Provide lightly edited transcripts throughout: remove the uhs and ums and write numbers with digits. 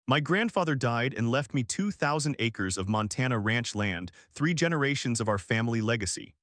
My grandfather died and left me 2,000 acres of Montana ranch land, 3 generations of our family legacy.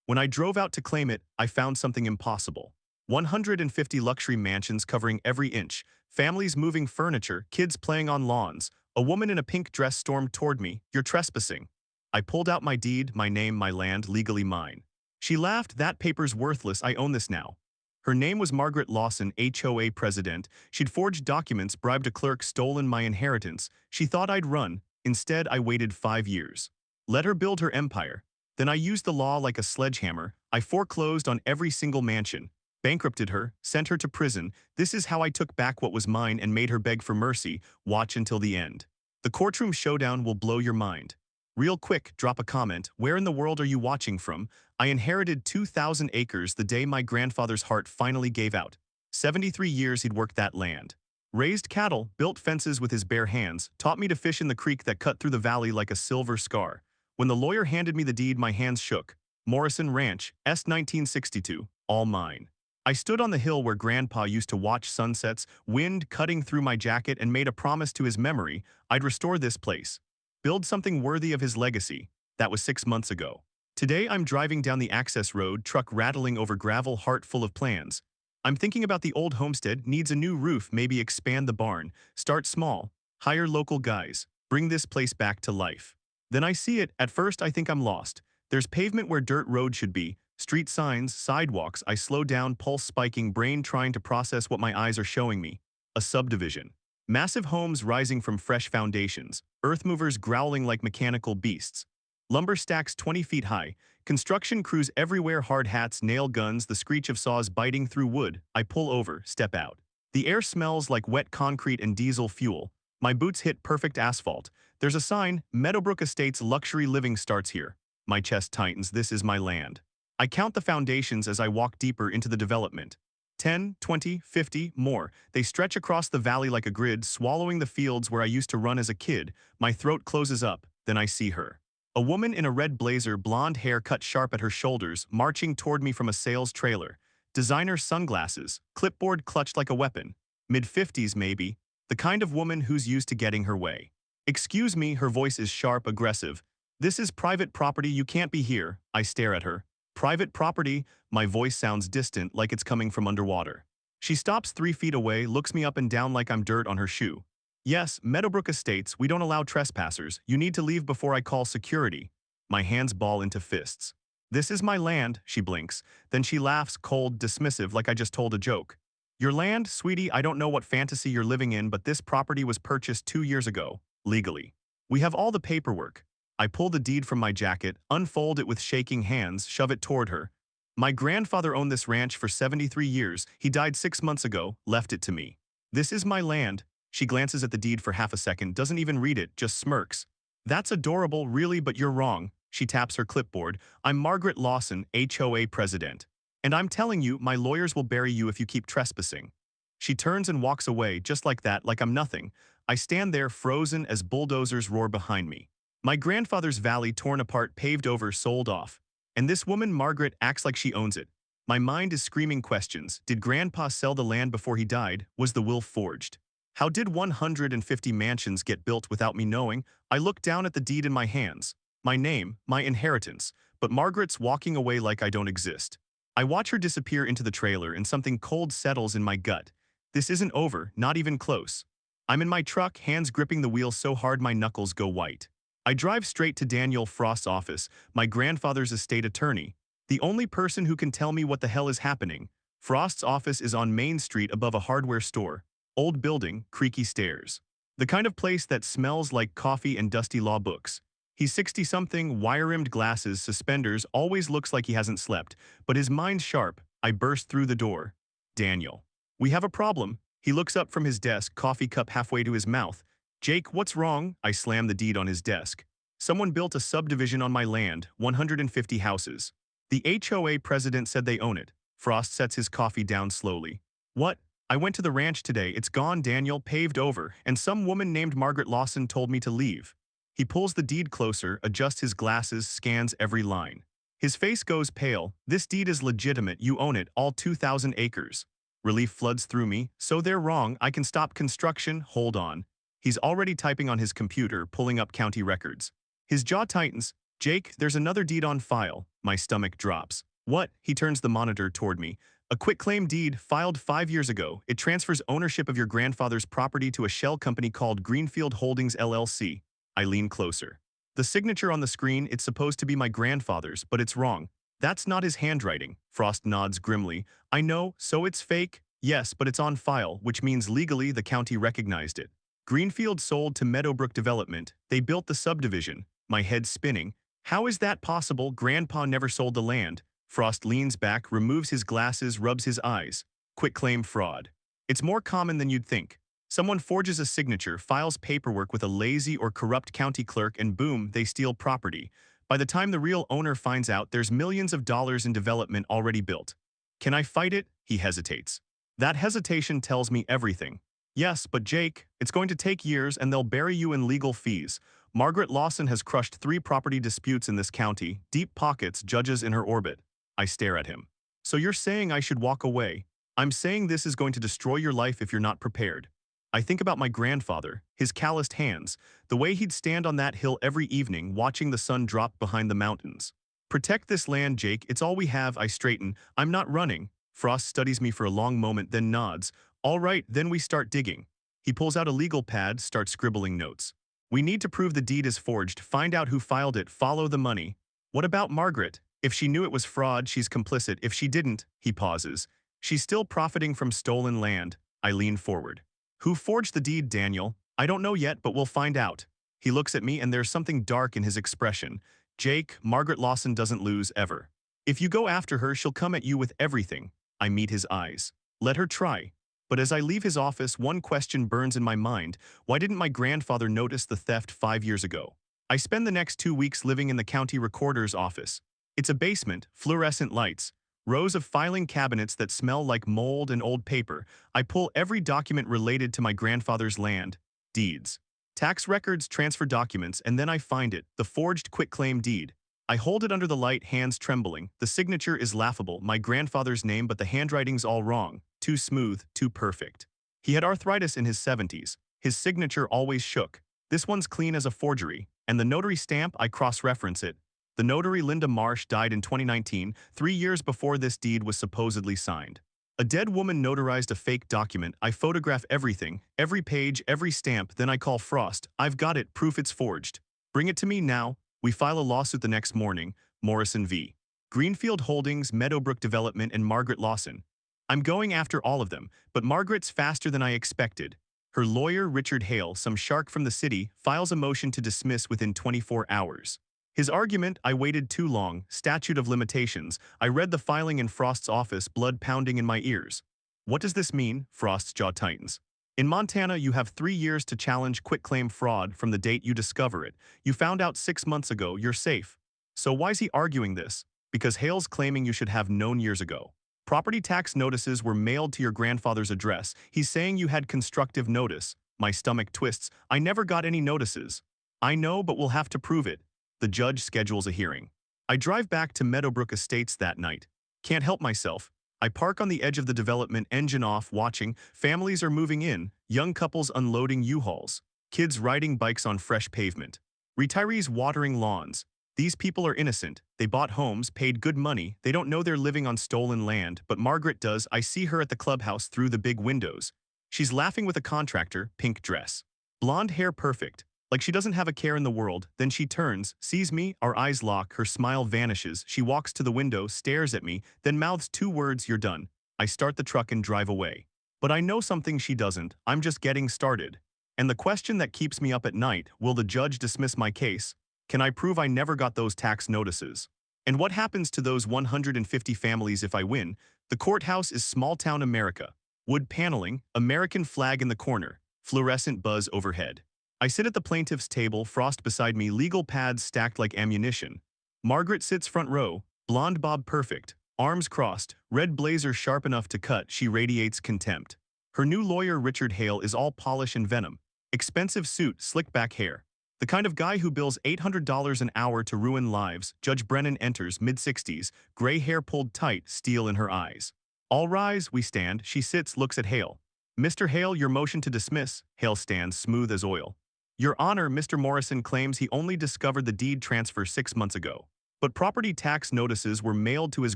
When I drove out to claim it, I found something impossible. 150 luxury mansions covering every inch, families moving furniture, kids playing on lawns. A woman in a pink dress stormed toward me. "You're trespassing." I pulled out my deed, my name, my land, legally mine. She laughed. "That paper's worthless. I own this now." Her name was Margaret Lawson, HOA president. She'd forged documents, bribed a clerk, stolen my inheritance. She thought I'd run. Instead, I waited 5 years. Let her build her empire. Then I used the law like a sledgehammer. I foreclosed on every single mansion, bankrupted her, sent her to prison. This is how I took back what was mine and made her beg for mercy. Watch until the end. The courtroom showdown will blow your mind. Real quick, drop a comment. Where in the world are you watching from? I inherited 2,000 acres the day my grandfather's heart finally gave out. 73 years he'd worked that land. Raised cattle, built fences with his bare hands, taught me to fish in the creek that cut through the valley like a silver scar. When the lawyer handed me the deed, my hands shook. Morrison Ranch, S. 1962, all mine. I stood on the hill where Grandpa used to watch sunsets, wind cutting through my jacket, and made a promise to his memory. I'd restore this place. Build something worthy of his legacy. That was 6 months ago. Today I'm driving down the access road, truck rattling over gravel, heart full of plans. I'm thinking about the old homestead, needs a new roof, maybe expand the barn, start small, hire local guys, bring this place back to life. Then I see it. At first I think I'm lost. There's pavement where dirt road should be, street signs, sidewalks. I slow down, pulse spiking, brain trying to process what my eyes are showing me. A subdivision. Massive homes rising from fresh foundations, earth movers growling like mechanical beasts. Lumber stacks 20 feet high, construction crews everywhere, hard hats, nail guns, the screech of saws biting through wood. I pull over, step out. The air smells like wet concrete and diesel fuel. My boots hit perfect asphalt. There's a sign, Meadowbrook Estates, luxury living starts here. My chest tightens. This is my land. I count the foundations as I walk deeper into the development. 10, 20, 50, more. They stretch across the valley like a grid, swallowing the fields where I used to run as a kid. My throat closes up. Then I see her. A woman in a red blazer, blonde hair cut sharp at her shoulders, marching toward me from a sales trailer. Designer sunglasses, clipboard clutched like a weapon. Mid-50s maybe, the kind of woman who's used to getting her way. "Excuse me," her voice is sharp, aggressive. "This is private property, you can't be here." I stare at her. "Private property?" My voice sounds distant, like it's coming from underwater. She stops 3 feet away, looks me up and down like I'm dirt on her shoe. "Yes, Meadowbrook Estates, we don't allow trespassers. You need to leave before I call security." My hands ball into fists. "This is my land," she blinks. Then she laughs, cold, dismissive, like I just told a joke. "Your land, sweetie, I don't know what fantasy you're living in, but this property was purchased 2 years ago, legally. We have all the paperwork." I pull the deed from my jacket, unfold it with shaking hands, shove it toward her. "My grandfather owned this ranch for 73 years. He died 6 months ago, left it to me. This is my land." She glances at the deed for half a second, doesn't even read it, just smirks. "That's adorable, really, but you're wrong." She taps her clipboard. "I'm Margaret Lawson, HOA president. And I'm telling you, my lawyers will bury you if you keep trespassing." She turns and walks away, just like that, like I'm nothing. I stand there, frozen, as bulldozers roar behind me. My grandfather's valley torn apart, paved over, sold off. And this woman, Margaret, acts like she owns it. My mind is screaming questions. Did Grandpa sell the land before he died? Was the will forged? How did 150 mansions get built without me knowing? I look down at the deed in my hands. My name, my inheritance. But Margaret's walking away like I don't exist. I watch her disappear into the trailer and something cold settles in my gut. This isn't over, not even close. I'm in my truck, hands gripping the wheel so hard my knuckles go white. I drive straight to Daniel Frost's office, my grandfather's estate attorney. The only person who can tell me what the hell is happening. Frost's office is on Main Street above a hardware store. Old building, creaky stairs. The kind of place that smells like coffee and dusty law books. He's 60-something, wire-rimmed glasses, suspenders, always looks like he hasn't slept, but his mind's sharp. I burst through the door. "Daniel. We have a problem." He looks up from his desk, coffee cup halfway to his mouth. "Jake, what's wrong?" I slam the deed on his desk. "Someone built a subdivision on my land, 150 houses. The HOA president said they own it." Frost sets his coffee down slowly. "What? I went to the ranch today. It's gone, Daniel, paved over, and some woman named Margaret Lawson told me to leave." He pulls the deed closer, adjusts his glasses, scans every line. His face goes pale. "This deed is legitimate. You own it, all 2,000 acres. Relief floods through me. "So they're wrong. I can stop construction. Hold on." He's already typing on his computer, pulling up county records. His jaw tightens. Jake, there's another deed on file. My stomach drops. What? He turns the monitor toward me. A quitclaim deed filed 5 years ago. It transfers ownership of your grandfather's property to a shell company called Greenfield Holdings LLC. I lean closer. The signature on the screen, it's supposed to be my grandfather's, but it's wrong. That's not his handwriting. Frost nods grimly. I know, so it's fake? Yes, but it's on file, which means legally the county recognized it. Greenfield sold to Meadowbrook Development. They built the subdivision. My head spinning. How is that possible? Grandpa never sold the land. Frost leans back, removes his glasses, rubs his eyes. Quitclaim fraud. It's more common than you'd think. Someone forges a signature, files paperwork with a lazy or corrupt county clerk, and boom, they steal property. By the time the real owner finds out, there's millions of dollars in development already built. Can I fight it? He hesitates. That hesitation tells me everything. Yes, but Jake, it's going to take years and they'll bury you in legal fees. Margaret Lawson has crushed 3 property disputes in this county, deep pockets, judges in her orbit. I stare at him. So you're saying I should walk away? I'm saying this is going to destroy your life if you're not prepared. I think about my grandfather, his calloused hands, the way he'd stand on that hill every evening watching the sun drop behind the mountains. Protect this land, Jake, it's all we have. I straighten. I'm not running. Frost studies me for a long moment, then nods. All right, then we start digging. He pulls out a legal pad, starts scribbling notes. We need to prove the deed is forged, find out who filed it, follow the money. What about Margaret? If she knew it was fraud, she's complicit. If she didn't, he pauses. She's still profiting from stolen land. I lean forward. Who forged the deed, Daniel? I don't know yet, but we'll find out. He looks at me and there's something dark in his expression. Jake, Margaret Lawson doesn't lose, ever. If you go after her, she'll come at you with everything. I meet his eyes. Let her try. But as I leave his office, one question burns in my mind. Why didn't my grandfather notice the theft 5 years ago? I spend the next 2 weeks living in the county recorder's office. It's a basement, fluorescent lights, rows of filing cabinets that smell like mold and old paper. I pull every document related to my grandfather's land, deeds, tax records, transfer documents, and then I find it, the forged quitclaim deed. I hold it under the light, hands trembling. The signature is laughable, my grandfather's name, but the handwriting's all wrong. Too smooth, too perfect. He had arthritis in his 70s. His signature always shook. This one's clean as a forgery. And the notary stamp, I cross-reference it. The notary, Linda Marsh, died in 2019, 3 years before this deed was supposedly signed. A dead woman notarized a fake document. I photograph everything, every page, every stamp, then I call Frost. I've got it, proof it's forged. Bring it to me now. We file a lawsuit the next morning, Morrison v. Greenfield Holdings, Meadowbrook Development, and Margaret Lawson. I'm going after all of them, but Margaret's faster than I expected. Her lawyer, Richard Hale, some shark from the city, files a motion to dismiss within 24 hours. His argument, I waited too long, statute of limitations. I read the filing in Frost's office, blood pounding in my ears. What does this mean? Frost's jaw tightens. In Montana, you have 3 years to challenge quitclaim fraud from the date you discover it. You found out 6 months ago, you're safe. So why's he arguing this? Because Hale's claiming you should have known years ago. Property tax notices were mailed to your grandfather's address. He's saying you had constructive notice. My stomach twists. I never got any notices. I know, but we'll have to prove it. The judge schedules a hearing. I drive back to Meadowbrook Estates that night. Can't help myself. I park on the edge of the development, engine off, watching. Families are moving in, young couples unloading U-Hauls, kids riding bikes on fresh pavement, retirees watering lawns. These people are innocent. They bought homes, paid good money. They don't know they're living on stolen land, but Margaret does. I see her at the clubhouse through the big windows. She's laughing with a contractor, pink dress. Blonde hair perfect, like she doesn't have a care in the world. Then she turns, sees me, our eyes lock, her smile vanishes. She walks to the window, stares at me, then mouths 2 words, "You're done." I start the truck and drive away. But I know something she doesn't. I'm just getting started. And the question that keeps me up at night, will the judge dismiss my case? Can I prove I never got those tax notices? And what happens to those 150 families if I win? The courthouse is small-town America. Wood paneling, American flag in the corner, fluorescent buzz overhead. I sit at the plaintiff's table, Frost beside me, legal pads stacked like ammunition. Margaret sits front row, blonde bob perfect, arms crossed, red blazer sharp enough to cut. She radiates contempt. Her new lawyer, Richard Hale, is all polish and venom. Expensive suit, slick back hair. The kind of guy who bills $800 an hour to ruin lives. Judge Brennan enters, mid-60s, gray hair pulled tight, steel in her eyes. All rise, we stand. She sits, looks at Hale. Mr. Hale, your motion to dismiss. Hale stands smooth as oil. Your Honor, Mr. Morrison claims he only discovered the deed transfer 6 months ago. But property tax notices were mailed to his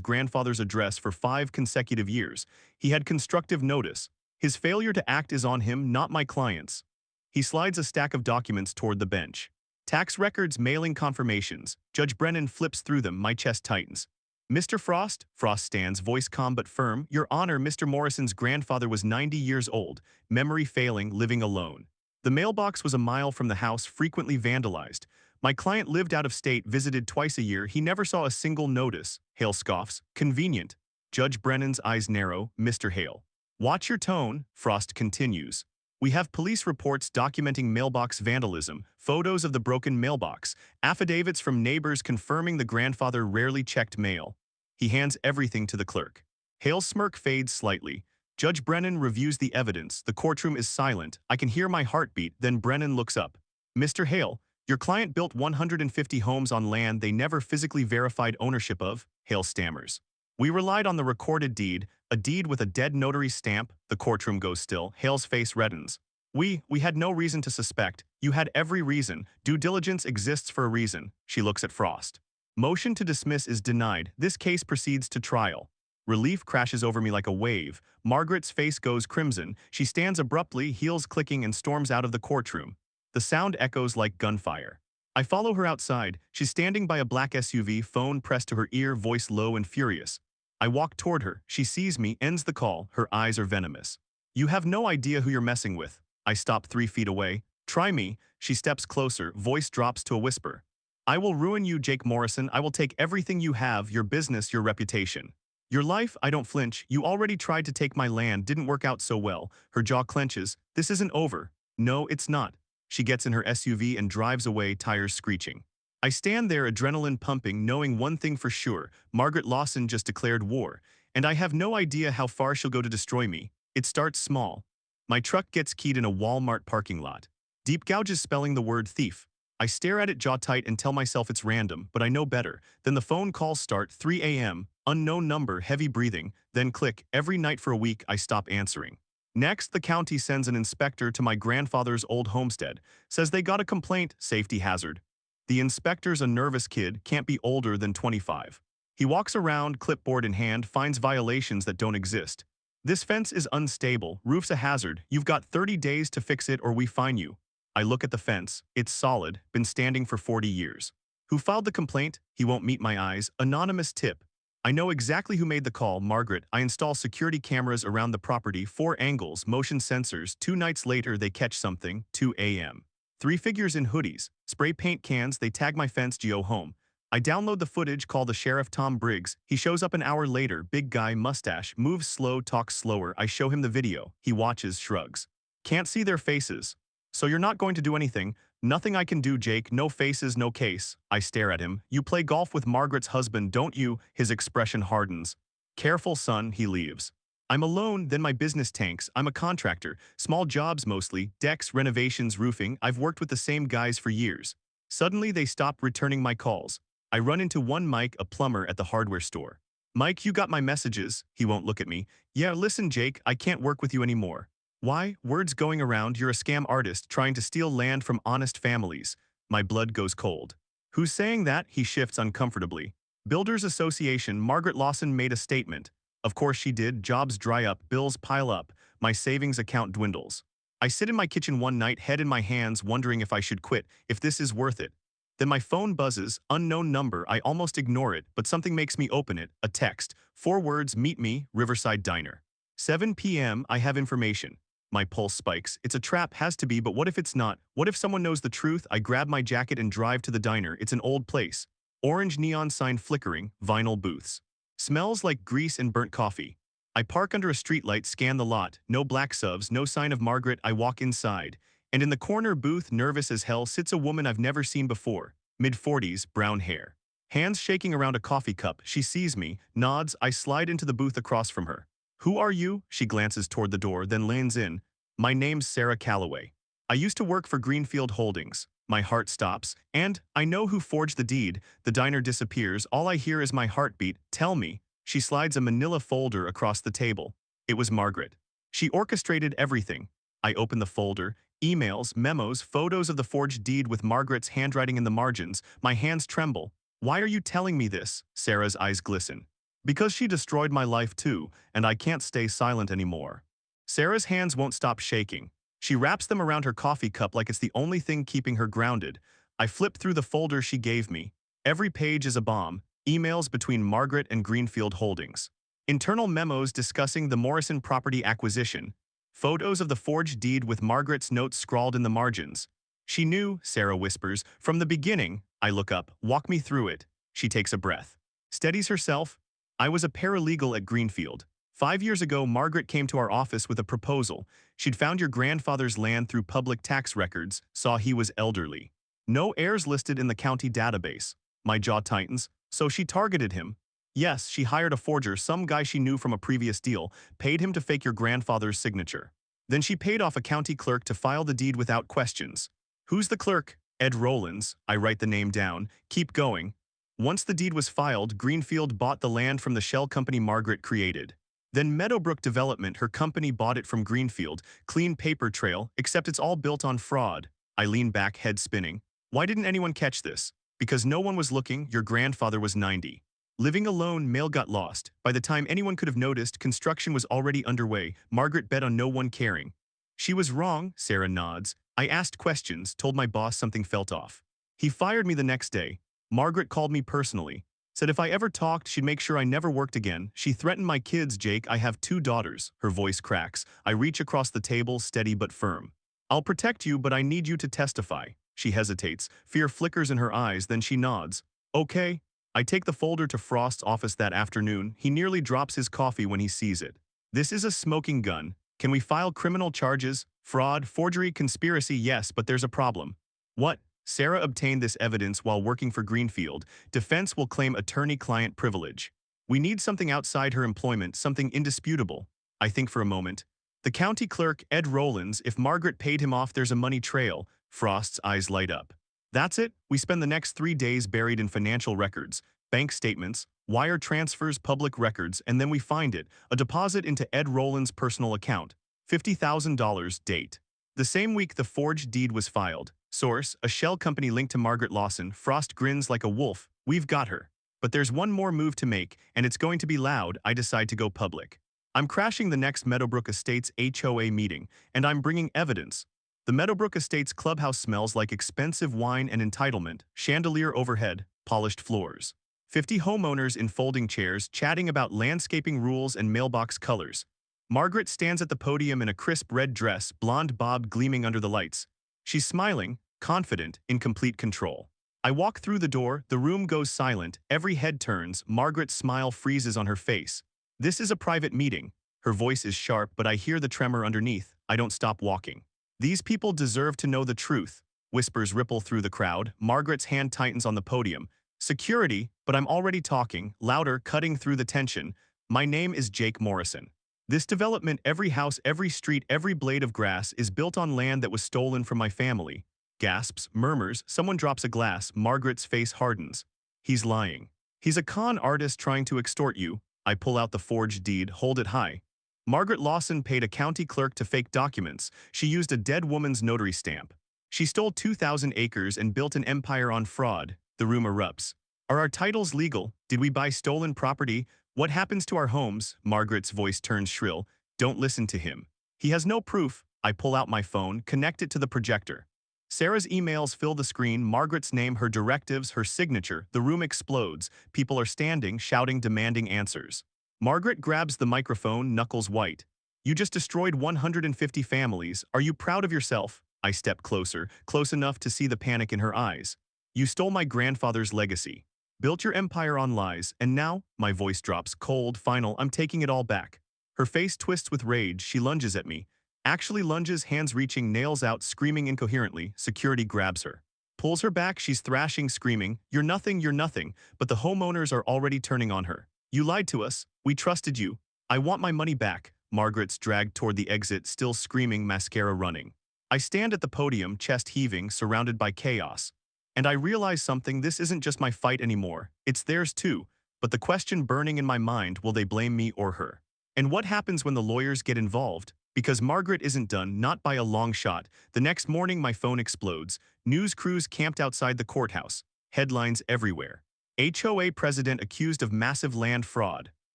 grandfather's address for 5 consecutive years. He had constructive notice. His failure to act is on him, not my client's. He slides a stack of documents toward the bench. Tax records, mailing confirmations. Judge Brennan flips through them, my chest tightens. Mr. Frost? Frost stands, voice calm but firm. Your Honor, Mr. Morrison's grandfather was 90 years old, memory failing, living alone. The mailbox was a mile from the house, frequently vandalized. My client lived out of state, visited twice a year. He never saw a single notice. Hale scoffs. Convenient. Judge Brennan's eyes narrow. Mr. Hale. Watch your tone, Frost continues. We have police reports documenting mailbox vandalism, photos of the broken mailbox, affidavits from neighbors confirming the grandfather rarely checked mail. He hands everything to the clerk. Hale's smirk fades slightly. Judge Brennan reviews the evidence. The courtroom is silent. I can hear my heartbeat. Then Brennan looks up. Mr. Hale, your client built 150 homes on land they never physically verified ownership of. Hale stammers. We relied on the recorded deed, a deed with a dead notary stamp. The courtroom goes still. Hale's face reddens. We had no reason to suspect. You had every reason. Due diligence exists for a reason. She looks at Frost. Motion to dismiss is denied. This case proceeds to trial. Relief crashes over me like a wave. Margaret's face goes crimson. She stands abruptly, heels clicking, and storms out of the courtroom. The sound echoes like gunfire. I follow her outside. She's standing by a black SUV, phone pressed to her ear, voice low and furious. I walk toward her. She sees me, ends the call. Her eyes are venomous. You have no idea who you're messing with. I stop 3 feet away. Try me. She steps closer, voice drops to a whisper. I will ruin you, Jake Morrison. I will take everything you have, your business, your reputation. Your life. I don't flinch. You already tried to take my land, didn't work out so well. Her jaw clenches. This isn't over. No, it's not. She gets in her SUV and drives away, tires screeching. I stand there, adrenaline pumping, knowing one thing for sure. Margaret Lawson just declared war, and I have no idea how far she'll go to destroy me. It starts small. My truck gets keyed in a Walmart parking lot. Deep gouges spelling the word thief. I stare at it jaw tight and tell myself it's random, but I know better. Then the phone calls start, 3 a.m., unknown number, heavy breathing, then click. Every night for a week, I stop answering. Next, the county sends an inspector to my grandfather's old homestead. Says they got a complaint, safety hazard. The inspector's a nervous kid, can't be older than 25. He walks around, clipboard in hand, finds violations that don't exist. This fence is unstable, roof's a hazard, you've got 30 days to fix it or we fine you. I look at the fence, it's solid, been standing for 40 years. Who filed the complaint? He won't meet my eyes. Anonymous tip. I know exactly who made the call, Margaret. I install security cameras around the property, 4 angles, motion sensors. 2 nights later they catch something, 2 a.m. 3 figures in hoodies, spray paint cans, they tag my fence, Geo home. I download the footage, call the sheriff Tom Briggs. He shows up an hour later, big guy, mustache, moves slow, talks slower. I show him the video. He watches, shrugs. Can't see their faces. So you're not going to do anything? Nothing I can do, Jake. No faces, no case. I stare at him. You play golf with Margaret's husband, don't you? His expression hardens. Careful, son, he leaves. I'm alone, then my business tanks. I'm a contractor. Small jobs mostly, decks, renovations, roofing. I've worked with the same guys for years. Suddenly they stop returning my calls. I run into one Mike, a plumber at the hardware store. Mike, you got my messages. He won't look at me. Yeah, listen, Jake, I can't work with you anymore. Why? Words going around, you're a scam artist trying to steal land from honest families. My blood goes cold. Who's saying that? He shifts uncomfortably. Builders Association. Margaret Lawson made a statement. Of course she did. Jobs dry up, bills pile up, my savings account dwindles. I sit in my kitchen one night, head in my hands, wondering if I should quit, if this is worth it. Then my phone buzzes, unknown number. I almost ignore it, but something makes me open it, a text. 4 words, meet me, Riverside Diner. 7 p.m., I have information. My pulse spikes. It's a trap, has to be, but what if it's not? What if someone knows the truth? I grab my jacket and drive to the diner. It's an old place. Orange neon sign flickering, vinyl booths. Smells like grease and burnt coffee. I park under a streetlight, scan the lot. No black subs, no sign of Margaret. I walk inside. And in the corner booth, nervous as hell, sits a woman I've never seen before. Mid-40s, brown hair. Hands shaking around a coffee cup. She sees me, nods. I slide into the booth across from her. Who are you? She glances toward the door, then leans in. My name's Sarah Calloway. I used to work for Greenfield Holdings. My heart stops. And I know who forged the deed. The diner disappears. All I hear is my heartbeat. Tell me. She slides a manila folder across the table. It was Margaret. She orchestrated everything. I open the folder, emails, memos, photos of the forged deed with Margaret's handwriting in the margins. My hands tremble. Why are you telling me this? Sarah's eyes glisten. Because she destroyed my life too, and I can't stay silent anymore. Sarah's hands won't stop shaking. She wraps them around her coffee cup like it's the only thing keeping her grounded. I flip through the folder she gave me. Every page is a bomb. Emails between Margaret and Greenfield Holdings. Internal memos discussing the Morrison property acquisition. Photos of the forged deed with Margaret's notes scrawled in the margins. She knew, Sarah whispers, from the beginning. I look up. Walk me through it. She takes a breath. Steadies herself. I was a paralegal at Greenfield. 5 years ago, Margaret came to our office with a proposal. She'd found your grandfather's land through public tax records, saw he was elderly. No heirs listed in the county database. My jaw tightens. So she targeted him. Yes, she hired a forger, some guy she knew from a previous deal, paid him to fake your grandfather's signature. Then she paid off a county clerk to file the deed without questions. Who's the clerk? Ed Rollins. I write the name down. Keep going. Once the deed was filed, Greenfield bought the land from the shell company Margaret created. Then Meadowbrook Development, her company, bought it from Greenfield. Clean paper trail, except it's all built on fraud. I lean back, head spinning. Why didn't anyone catch this? Because no one was looking. Your grandfather was 90. Living alone, mail got lost. By the time anyone could have noticed, construction was already underway. Margaret bet on no one caring. She was wrong, Sarah nods. I asked questions, told my boss something felt off. He fired me the next day. Margaret called me personally. Said if I ever talked, she'd make sure I never worked again. She threatened my kids, Jake. I have 2 daughters. Her voice cracks. I reach across the table, steady but firm. I'll protect you, but I need you to testify. She hesitates. Fear flickers in her eyes, then she nods. Okay. I take the folder to Frost's office that afternoon. He nearly drops his coffee when he sees it. This is a smoking gun. Can we file criminal charges? Fraud, forgery, conspiracy, yes, but there's a problem. What? Sarah obtained this evidence while working for Greenfield. Defense will claim attorney-client privilege. We need something outside her employment, something indisputable. I think for a moment. The county clerk, Ed Rollins, if Margaret paid him off, there's a money trail. Frost's eyes light up. That's it. We spend the next 3 days buried in financial records, bank statements, wire transfers, public records, and then we find it, a deposit into Ed Rollins' personal account. $50,000, date. The same week the forged deed was filed. Source, a shell company linked to Margaret Lawson. Frost grins like a wolf. We've got her. But there's one more move to make, and it's going to be loud. I decide to go public. I'm crashing the next Meadowbrook Estates HOA meeting, and I'm bringing evidence. The Meadowbrook Estates clubhouse smells like expensive wine and entitlement, chandelier overhead, polished floors. 50 homeowners in folding chairs chatting about landscaping rules and mailbox colors. Margaret stands at the podium in a crisp red dress, blonde bob gleaming under the lights. She's smiling, confident, in complete control. I walk through the door, the room goes silent, every head turns, Margaret's smile freezes on her face. This is a private meeting. Her voice is sharp, but I hear the tremor underneath. I don't stop walking. These people deserve to know the truth. Whispers ripple through the crowd. Margaret's hand tightens on the podium. Security, but I'm already talking, louder, cutting through the tension. My name is Jake Morrison. This development, every house, every street, every blade of grass, is built on land that was stolen from my family. Gasps, murmurs, someone drops a glass. Margaret's face hardens. He's lying. He's a con artist trying to extort you. I pull out the forged deed, hold it high. Margaret Lawson paid a county clerk to fake documents. She used a dead woman's notary stamp. She stole 2,000 acres and built an empire on fraud. The room erupts. Are our titles legal? Did we buy stolen property? What happens to our homes? Margaret's voice turns shrill. Don't listen to him. He has no proof. I pull out my phone, connect it to the projector. Sarah's emails fill the screen, Margaret's name, her directives, her signature. The room explodes. People are standing, shouting, demanding answers. Margaret grabs the microphone, knuckles white. You just destroyed 150 families. Are you proud of yourself? I step closer, close enough to see the panic in her eyes. You stole my grandfather's legacy. Built your empire on lies, and now, my voice drops, cold, final, I'm taking it all back. Her face twists with rage, she lunges at me. Actually lunges, hands reaching, nails out, screaming incoherently. Security grabs her. Pulls her back, she's thrashing, screaming, you're nothing, but the homeowners are already turning on her. You lied to us. We trusted you. I want my money back. Margaret's dragged toward the exit, still screaming, mascara running. I stand at the podium, chest heaving, surrounded by chaos. And I realize something, this isn't just my fight anymore. It's theirs too. But the question burning in my mind, will they blame me or her? And what happens when the lawyers get involved? Because Margaret isn't done, not by a long shot. The next morning, my phone explodes. News crews camped outside the courthouse. Headlines everywhere. HOA president accused of massive land fraud.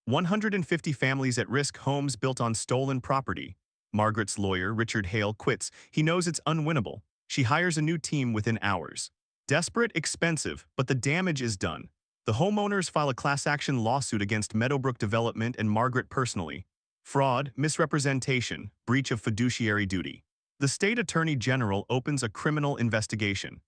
150 families at risk, homes built on stolen property. Margaret's lawyer, Richard Hale, quits. He knows it's unwinnable. She hires a new team within hours. Desperate, expensive, but the damage is done. The homeowners file a class action lawsuit against Meadowbrook Development and Margaret personally. Fraud, misrepresentation, breach of fiduciary duty. The state attorney general opens a criminal investigation.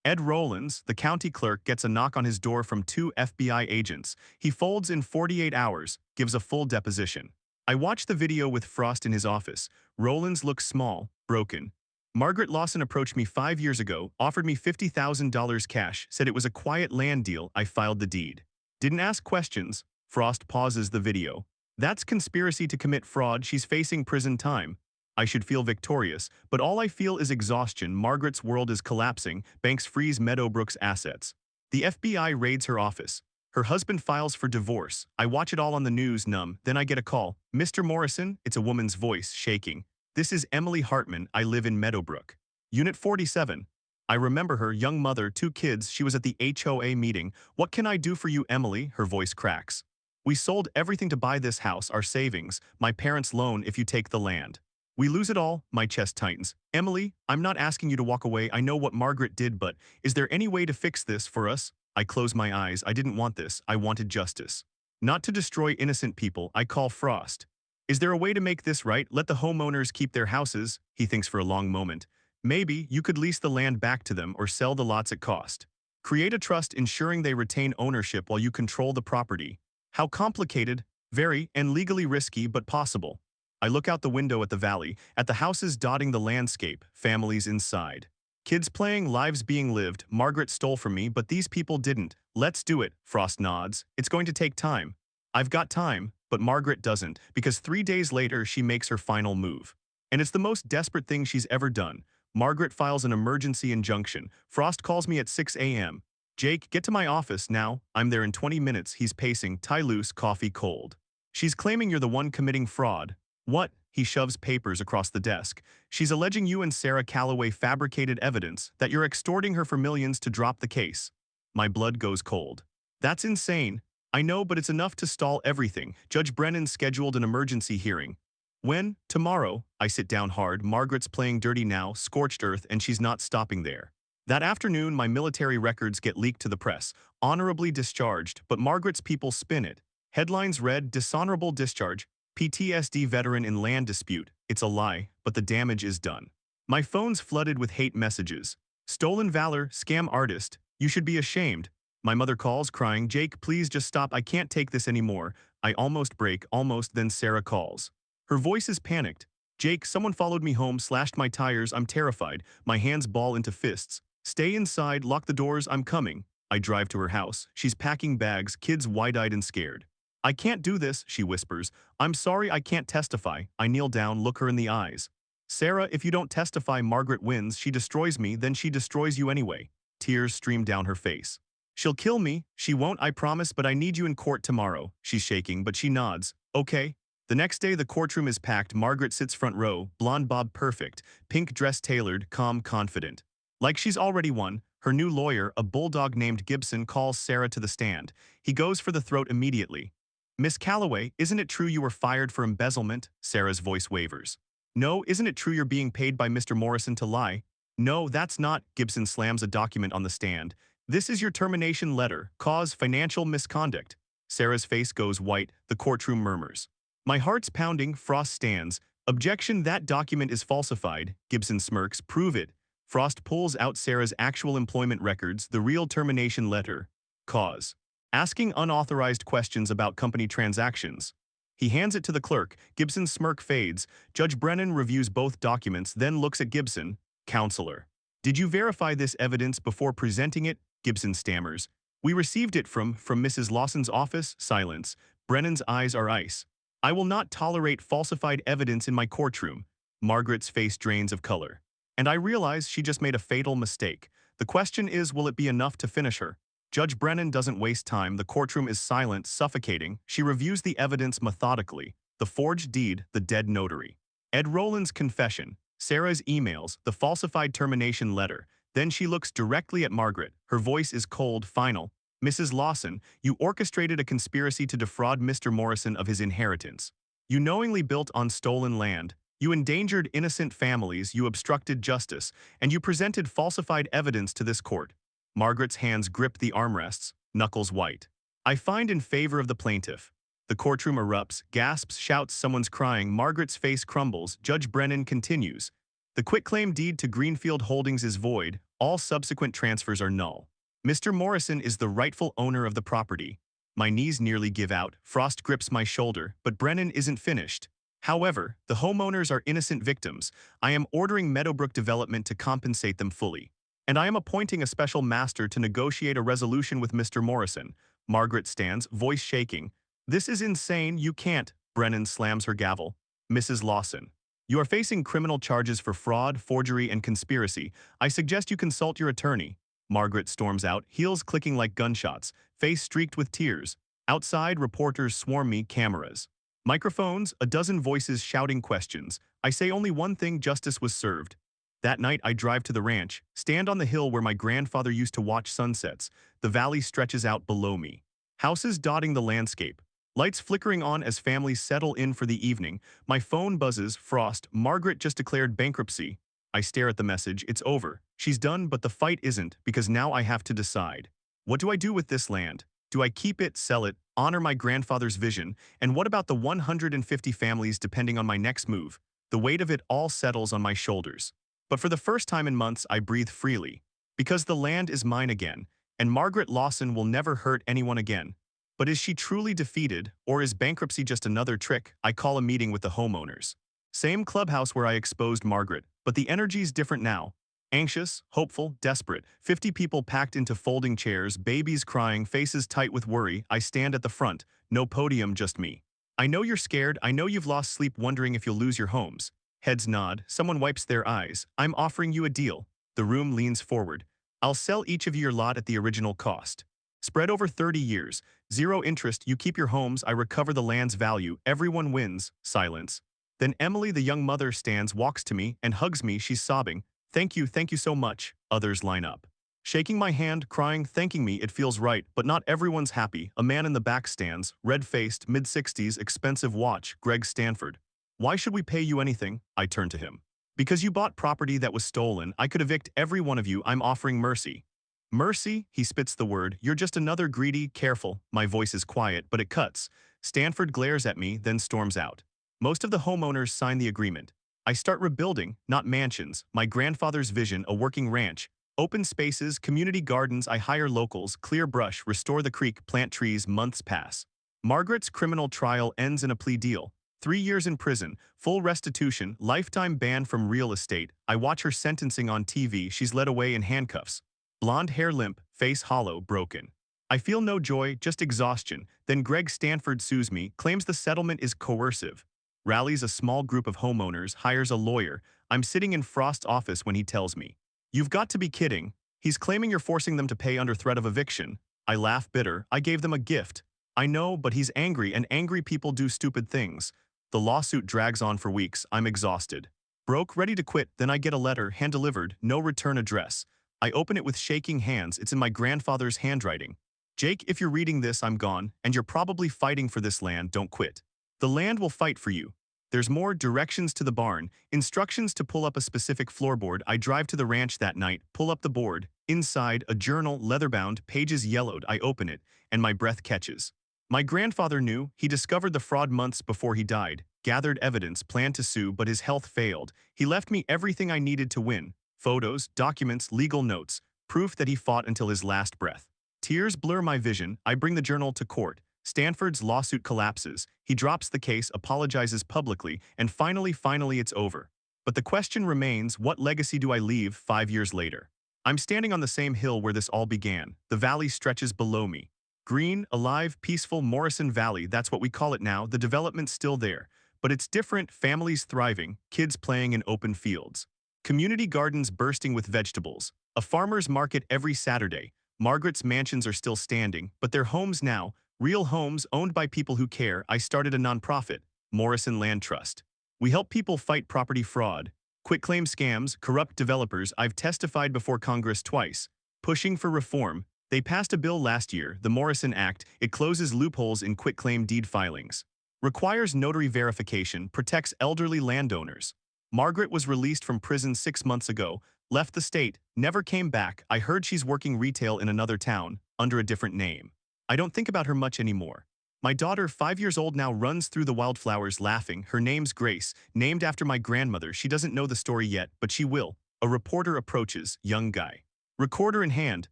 Ed Rollins, the county clerk, gets a knock on his door from 2 FBI agents. He folds in 48 hours, gives a full deposition. I watch the video with Frost in his office. Rollins looks small, broken. Margaret Lawson approached me 5 years ago, offered me $50,000 cash, said it was a quiet land deal. I filed the deed. Didn't ask questions. Frost pauses the video. That's conspiracy to commit fraud. She's facing prison time. I should feel victorious, but all I feel is exhaustion. Margaret's world is collapsing. Banks freeze Meadowbrook's assets. The FBI raids her office. Her husband files for divorce. I watch it all on the news, numb. Then I get a call. Mr. Morrison? It's a woman's voice, shaking. This is Emily Hartman. I live in Meadowbrook. Unit 47. I remember her, young mother, 2 kids. She was at the HOA meeting. What can I do for you, Emily? Her voice cracks. We sold everything to buy this house, our savings, my parents' loan if you take the land. We lose it all. My chest tightens. Emily, I'm not asking you to walk away. I know what Margaret did, but is there any way to fix this for us? I close my eyes. I didn't want this. I wanted justice. Not to destroy innocent people. I call Frost. Is there a way to make this right? Let the homeowners keep their houses. He thinks for a long moment. Maybe you could lease the land back to them or sell the lots at cost. Create a trust ensuring they retain ownership while you control the property. How complicated, very, and legally risky, but possible. I look out the window at the valley, at the houses dotting the landscape, families inside. Kids playing, lives being lived. Margaret stole from me, but these people didn't. Let's do it, Frost nods. It's going to take time. I've got time, but Margaret doesn't, because 3 days later she makes her final move. And it's the most desperate thing she's ever done. Margaret files an emergency injunction. Frost calls me at 6 a.m. Jake, get to my office now. I'm there in 20 minutes. He's pacing, tie loose, coffee cold. She's claiming you're the one committing fraud. What? He shoves papers across the desk. She's alleging you and Sarah Calloway fabricated evidence, that you're extorting her for millions to drop the case. My blood goes cold. That's insane. I know, but it's enough to stall everything. Judge Brennan scheduled an emergency hearing. When? Tomorrow. I sit down hard. Margaret's playing dirty now, scorched earth, and she's not stopping there. That afternoon, my military records get leaked to the press. Honorably discharged, but Margaret's people spin it. Headlines read, dishonorable discharge, PTSD veteran in land dispute. It's a lie, but the damage is done. My phone's flooded with hate messages. Stolen valor, scam artist, you should be ashamed. My mother calls, crying, Jake, please just stop. I can't take this anymore. I almost break, then Sarah calls. Her voice is panicked. Jake, someone followed me home, slashed my tires. I'm terrified. My hands ball into fists. Stay inside, lock the doors, I'm coming. I drive to her house. She's packing bags, kids wide-eyed and scared. I can't do this, she whispers. I'm sorry, I can't testify. I kneel down, look her in the eyes. Sarah, if you don't testify, Margaret wins. She destroys me, then she destroys you anyway. Tears stream down her face. She'll kill me. She won't, I promise, but I need you in court tomorrow. She's shaking, but she nods. Okay. The next day, the courtroom is packed. Margaret sits front row, blonde bob perfect, pink dress tailored, calm, confident. Like she's already won. Her new lawyer, a bulldog named Gibson, calls Sarah to the stand. He goes for the throat immediately. Miss Calloway, isn't it true you were fired for embezzlement? Sarah's voice wavers. No, isn't it true you're being paid by Mr. Morrison to lie? No, that's not. Gibson slams a document on the stand. This is your termination letter. Cause financial misconduct. Sarah's face goes white. The courtroom murmurs. My heart's pounding. Frost stands. Objection, that document is falsified. Gibson smirks. Prove it. Frost pulls out Sarah's actual employment records, the real termination letter. Cause. Asking unauthorized questions about company transactions. He hands it to the clerk. Gibson's smirk fades. Judge Brennan reviews both documents, then looks at Gibson. Counselor. Did you verify this evidence before presenting it? Gibson stammers. We received it from Mrs. Lawson's office. Silence. Brennan's eyes are ice. I will not tolerate falsified evidence in my courtroom. Margaret's face drains of color. And I realize she just made a fatal mistake. The question is, will it be enough to finish her? Judge Brennan doesn't waste time. The courtroom is silent, suffocating. She reviews the evidence methodically. The forged deed, the dead notary. Ed Rowland's confession, Sarah's emails, the falsified termination letter. Then she looks directly at Margaret. Her voice is cold, final. Mrs. Lawson, you orchestrated a conspiracy to defraud Mr. Morrison of his inheritance. You knowingly built on stolen land. You endangered innocent families, you obstructed justice, and you presented falsified evidence to this court. Margaret's hands grip the armrests, knuckles white. I find in favor of the plaintiff. The courtroom erupts, gasps, shouts, someone's crying, Margaret's face crumbles, Judge Brennan continues. The quitclaim deed to Greenfield Holdings is void, all subsequent transfers are null. Mr. Morrison is the rightful owner of the property. My knees nearly give out, frost grips my shoulder, but Brennan isn't finished. However, the homeowners are innocent victims. I am ordering Meadowbrook Development to compensate them fully. And I am appointing a special master to negotiate a resolution with Mr. Morrison. Margaret stands, voice shaking. This is insane, you can't. Brennan slams her gavel. Mrs. Lawson, you are facing criminal charges for fraud, forgery, and conspiracy. I suggest you consult your attorney. Margaret storms out, heels clicking like gunshots, face streaked with tears. Outside, reporters swarm me, cameras. Microphones, a dozen voices shouting questions. I say only one thing, justice was served. That night I drive to the ranch, stand on the hill where my grandfather used to watch sunsets. The valley stretches out below me. Houses dotting the landscape. Lights flickering on as families settle in for the evening. My phone buzzes, Frost, Margaret just declared bankruptcy. I stare at the message, it's over. She's done, but the fight isn't, because now I have to decide. What do I do with this land? Do I keep it, sell it, honor my grandfather's vision? And what about the 150 families depending on my next move? The weight of it all settles on my shoulders. But for the first time in months, I breathe freely. Because the land is mine again, and Margaret Lawson will never hurt anyone again. But is she truly defeated, or is bankruptcy just another trick? I call a meeting with the homeowners. Same clubhouse where I exposed Margaret, but the energy's different now. Anxious, hopeful, desperate, 50 people packed into folding chairs, babies crying, faces tight with worry. I stand at the front, no podium, just me. I know you're scared, I know you've lost sleep wondering if you'll lose your homes. Heads nod, someone wipes their eyes. I'm offering you a deal. The room leans forward. I'll sell each of you your lot at the original cost. Spread over 30 years, zero interest, you keep your homes, I recover the land's value, everyone wins. Silence. Then Emily, the young mother, stands, walks to me, and hugs me, she's sobbing. Thank you so much. Others line up. Shaking my hand, crying, thanking me, it feels right, but not everyone's happy. A man in the back stands, red-faced, mid-60s, expensive watch, Greg Stanford. Why should we pay you anything? I turn to him. Because you bought property that was stolen, I could evict every one of you, I'm offering mercy. Mercy? He spits the word. You're just another greedy, careful. My voice is quiet, but it cuts. Stanford glares at me, then storms out. Most of the homeowners sign the agreement. I start rebuilding, not mansions, my grandfather's vision, a working ranch. Open spaces, community gardens, I hire locals, clear brush, restore the creek, plant trees, months pass. Margaret's criminal trial ends in a plea deal. 3 years in prison, full restitution, lifetime ban from real estate. I watch her sentencing on TV, she's led away in handcuffs. Blonde hair limp, face hollow, broken. I feel no joy, just exhaustion. Then Greg Stanford sues me, claims the settlement is coercive. Rallies a small group of homeowners, hires a lawyer. I'm sitting in Frost's office when he tells me. You've got to be kidding. He's claiming you're forcing them to pay under threat of eviction. I laugh bitter. I gave them a gift. I know, but he's angry, and angry people do stupid things. The lawsuit drags on for weeks. I'm exhausted. Broke, ready to quit, then I get a letter, hand-delivered, no return address. I open it with shaking hands. It's in my grandfather's handwriting. Jake, if you're reading this, I'm gone, and you're probably fighting for this land, don't quit. The land will fight for you. There's more, directions to the barn, instructions to pull up a specific floorboard. I drive to the ranch that night, pull up the board. Inside, a journal, leather-bound, pages yellowed. I open it, and my breath catches. My grandfather knew. He discovered the fraud months before he died, gathered evidence, planned to sue, but his health failed. He left me everything I needed to win. Photos, documents, legal notes, proof that he fought until his last breath. Tears blur my vision. I bring the journal to court. Stanford's lawsuit collapses. He drops the case, apologizes publicly, and finally it's over. But the question remains, what legacy do I leave 5 years later? I'm standing on the same hill where this all began. The valley stretches below me. Green, alive, peaceful Morrison Valley, that's what we call it now. The development's still there. But it's different, families thriving, kids playing in open fields. Community gardens bursting with vegetables. A farmer's market every Saturday. Margaret's mansions are still standing, but they're homes now. Real homes owned by people who care. I started a nonprofit, Morrison Land Trust. We help people fight property fraud, quitclaim scams, corrupt developers. I've testified before Congress twice, pushing for reform. They passed a bill last year, the Morrison Act. It closes loopholes in quitclaim deed filings, requires notary verification, protects elderly landowners. Margaret was released from prison 6 months ago, left the state, never came back. I heard she's working retail in another town, under a different name. I don't think about her much anymore. My daughter, 5 years old now, runs through the wildflowers laughing. Her name's Grace, named after my grandmother. She doesn't know the story yet, but she will. A reporter approaches, young guy. Recorder in hand.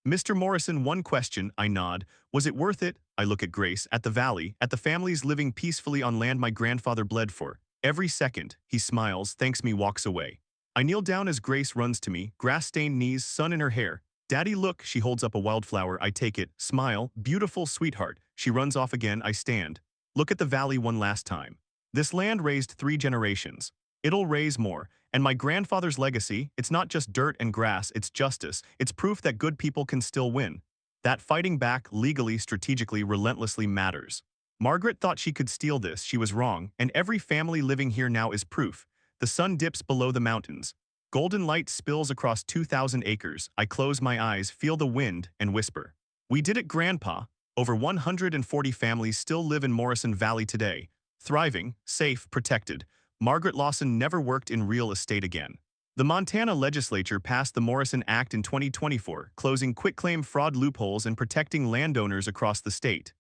Mr. Morrison, one question. I nod. Was it worth it? I look at Grace, at the valley, at the families living peacefully on land my grandfather bled for. Every second. He smiles, thanks me, walks away. I kneel down as Grace runs to me, grass-stained knees, sun in her hair. Daddy, look. She holds up a wildflower. I take it, smile, beautiful sweetheart. She runs off again. I stand. Look at the valley one last time. This land raised 3 generations. It'll raise more. And my grandfather's legacy, it's not just dirt and grass, it's justice. It's proof that good people can still win. That fighting back, legally, strategically, relentlessly matters. Margaret thought she could steal this. She was wrong, and every family living here now is proof. The sun dips below the mountains. Golden light spills across 2,000 acres. I close my eyes, feel the wind, and whisper. We did it, Grandpa. Over 140 families still live in Morrison Valley today. Thriving, safe, protected. Margaret Lawson never worked in real estate again. The Montana legislature passed the Morrison Act in 2024, closing quitclaim fraud loopholes and protecting landowners across the state.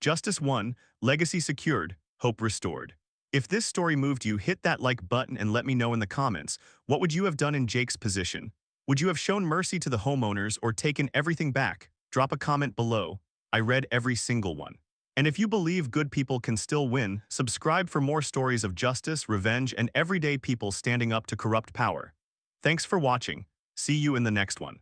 Justice won, legacy secured, hope restored. If this story moved you, hit that like button and let me know in the comments. What would you have done in Jake's position? Would you have shown mercy to the homeowners or taken everything back? Drop a comment below. I read every single one. And if you believe good people can still win, subscribe for more stories of justice, revenge, and everyday people standing up to corrupt power. Thanks for watching. See you in the next one.